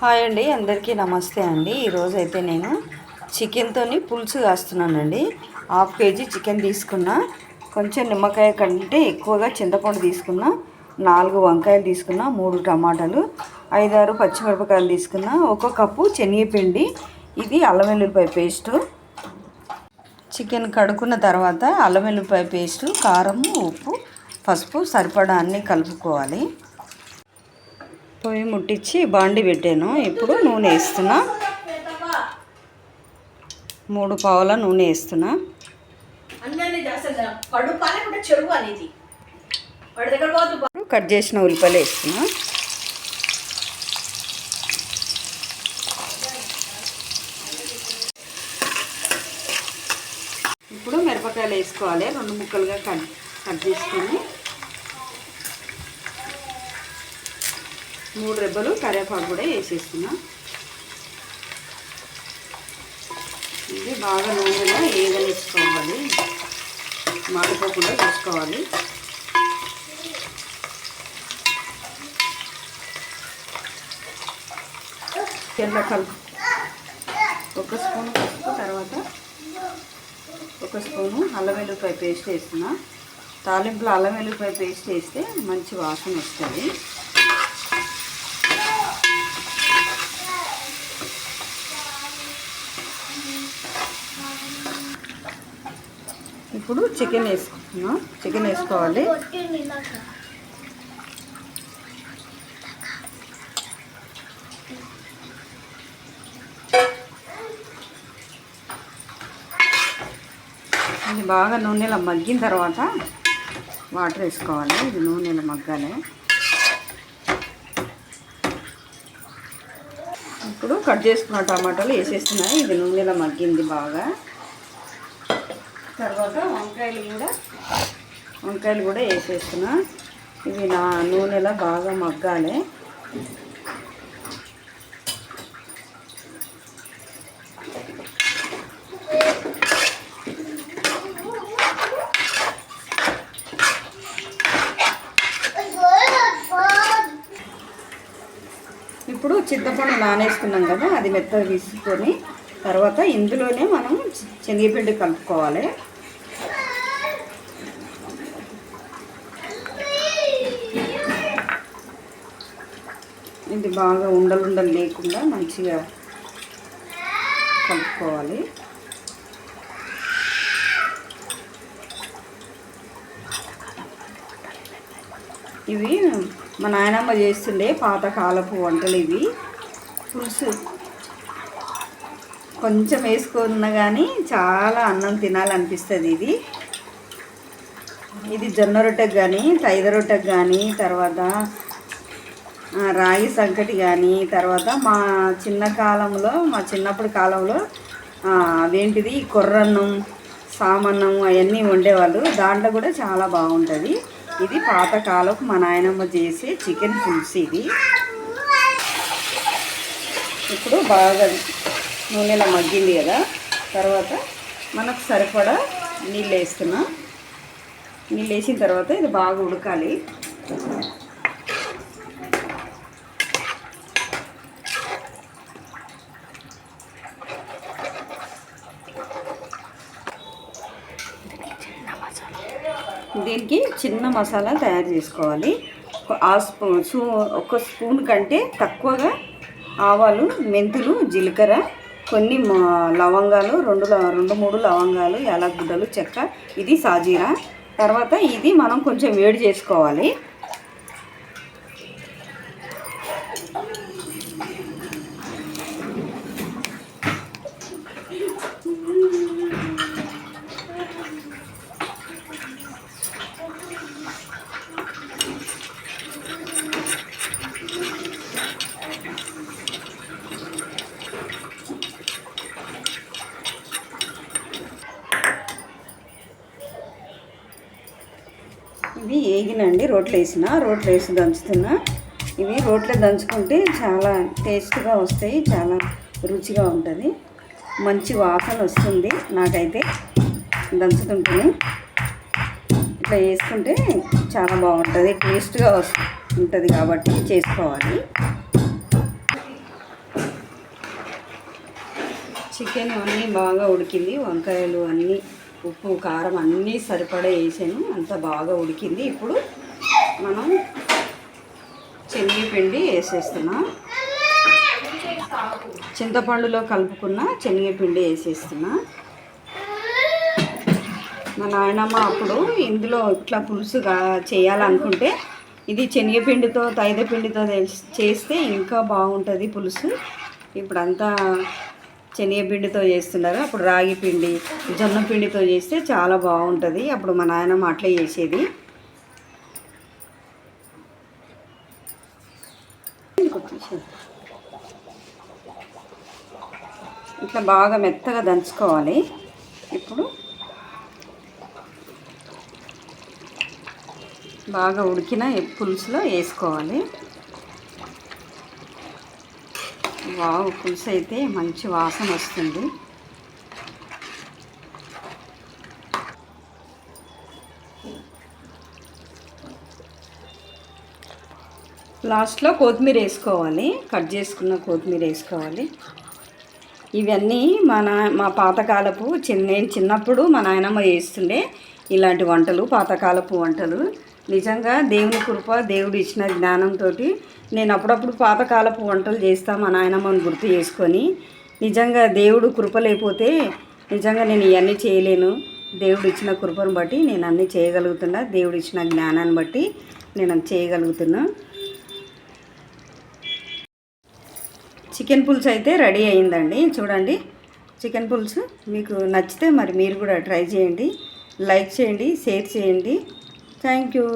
Hi అండి, అందరికీ నమస్తే అండి. ఈరోజు అయితే నేను చికెన్తోని పులుసు కాస్తున్నానండి. 1/2 kg చికెన్ తీసుకున్నా, కొంచెం నిమ్మకాయ కంటే ఎక్కువగా చింతపండు తీసుకున్నా, 4 వంకాయలు తీసుకున్నా, 3 టమాటాలు, 5-6 పచ్చిమిరపకాయలు తీసుకున్నా, 1 కప్పు శనగపిండి, ఇది అల్లం వెల్లుల్లిపాయ పేస్టు. చికెన్ కడుక్కున్న తర్వాత అల్లం వెల్లుల్లిపాయ పేస్టు, కారం, ఉప్పు, పసుపు సరిపడా అన్నీ కలుపుకోవాలి. పొయ్యి ముట్టించి బాండి పెట్టాను. ఇప్పుడు నూనె వేస్తున్నా, 3 పావుల నూనె వేస్తున్నా. కట్ చేసిన ఉల్లిపాయలు వేస్తున్నా. ఇప్పుడు మిరపకాయలు వేసుకోవాలి, 2 ముక్కలుగా కట్ చేసుకొని. 3 రెబ్బలు కరివేపాకు కూడా వేసేస్తున్నా. ఇది బాగా నూనెలో వేసుకోవాలి, మాడిపోకుండా చూసుకోవాలి. తెల్ల కలుపు 1 స్పూన్ పసుపు, తర్వాత 1 స్పూను అల్లం వెల్లుల్లిపాయ పేస్ట్ వేస్తున్నా. తాలింపులో అల్లం వెల్లుల్లిపాయ పేస్ట్ వేస్తే మంచి వాసన వస్తుంది. ఇప్పుడు చికెన్ వేసుకుంటున్నాం. చికెన్ వేసుకోవాలి. ఇది బాగా నూనెలో మగ్గిన తర్వాత వాటర్ వేసుకోవాలి. ఇది నూనెలో మగ్గాలి. ఇప్పుడు కట్ చేసుకున్న టమాటాలు వేసేస్తున్నాయి. ఇది నూనెలో మగ్గింది బాగా. తర్వాత వంకాయలు కూడా వేసేస్తున్నా. ఇవి నా నూనెలో బాగా మగ్గాలి. ఇప్పుడు చింతపండు నానేసుకున్నాం కదా, అది మెత్తగా తీసుకొని తర్వాత ఇందులోనే మనం శనగపిండి కలుపుకోవాలి. ఇది బాగా ఉండలు లేకుండా మంచిగా కలుపుకోవాలి. ఇవి మా నాయనమ్మ చేస్తుండే పాతకాలపు వంటలు. ఇవి పులుసు కొంచెం వేసుకున్నా కానీ చాలా అన్నం తినాలనిపిస్తుంది. ఇది జొన్న రొట్టెకి కానీ, తైద రొట్టెకి కానీ, తర్వాత రాగి సంకటి కానీ, తర్వాత మా చిన్నప్పటి కాలంలో అదేంటిది కొర్రన్నం, సామన్నం అవన్నీ వండేవాళ్ళు. దాంట్లో కూడా చాలా బాగుంటుంది. ఇది పాతకాలపు మా నాయనమ్మ చేసే చికెన్ పులుసు. ఇది ఇప్పుడు బాగా నూనెలో మగ్గింది కదా, తర్వాత మనకు సరిపడా నీళ్ళు వేస్తున్నా. నీళ్ళు వేసిన తర్వాత ఇది బాగా ఉడకాలి. దీనికి చిన్న మసాలా తయారు చేసుకోవాలి. 1 స్పూన్ కంటే తక్కువగా ఆవాలు, మెంతులు, జీలకర్ర, కొన్ని లవంగాలు, 2-3 లవంగాలు, యాలకులు, చెక్క, ఇది సాజీరా. తర్వాత ఇది మనం కొంచెం వేడి చేసుకోవాలి. ఇవి ఏగినండి, రోట్లో వేసి దంచుతున్నా. ఇవి రోట్లో దంచుకుంటే చాలా టేస్ట్గా వస్తాయి, చాలా రుచిగా ఉంటుంది, మంచి వాసన వస్తుంది. నాకైతే దంచుతుంటే ఇట్లా వేసుకుంటే చాలా బాగుంటుంది, టేస్ట్గా ఉంటుంది కాబట్టి చేసుకోవాలి. చికెన్ అన్నీ బాగా ఉడికింది, వంకాయలు అన్నీ ఉప్పు కారం అన్నీ సరిపడా వేసాను, అంతా బాగా ఉడికింది. ఇప్పుడు మనం శనగపిండి వేసేస్తున్నాం. చింతపండులో కలుపుకున్న శనగపిండి వేసేస్తున్నా. మా నాయనమ్మ అప్పుడు ఇందులో ఇట్లా పులుసుగా చేయాలనుకుంటే ఇది శనగపిండితో తైదపిండితో చేస్తే ఇంకా బాగుంటుంది పులుసు. ఇప్పుడంతా శనగపిండితో చేస్తున్నారు, అప్పుడు రాగి పిండి జొన్న పిండితో చేస్తే చాలా బాగుంటుంది. అప్పుడు మా నాయనమ్మ అట్లే చేసేది. ఇట్లా బాగా మెత్తగా దంచుకోవాలి. ఇప్పుడు బాగా ఉడికిన పులుసులో వేసుకోవాలి. వావ్, పులుసు అయితే మంచి వాసన వస్తుంది. లాస్ట్లో కొత్తిమీర వేసుకోవాలి, కట్ చేసుకున్న కొత్తిమీర వేసుకోవాలి. ఇవన్నీ మా పాతకాలపు నేను చిన్నప్పుడు మా నాయనమ్మ చేస్తుండే ఇలాంటి వంటలు, పాతకాలపు వంటలు. నిజంగా దేవుని కృప, దేవుడు ఇచ్చిన జ్ఞానంతో నేను అప్పుడప్పుడు పాతకాలపు వంటలు చేస్తా మా నాయనమ్మని గుర్తు చేసుకొని. నిజంగా దేవుడు కృప లేకపోతే నిజంగా నేను ఇవన్నీ చేయలేను. దేవుడు ఇచ్చిన కృపను బట్టి నేను అన్నీ చేయగలుగుతున్నా, దేవుడు ఇచ్చిన జ్ఞానాన్ని బట్టి నేను చేయగలుగుతున్నా. చికెన్ పులుసు అయితే రెడీ అయిందండి. చూడండి, చికెన్ పులుసు మీకు నచ్చితే మరి మీరు కూడా ట్రై చేయండి, లైక్ చేయండి, షేర్ చేయండి. Thank you.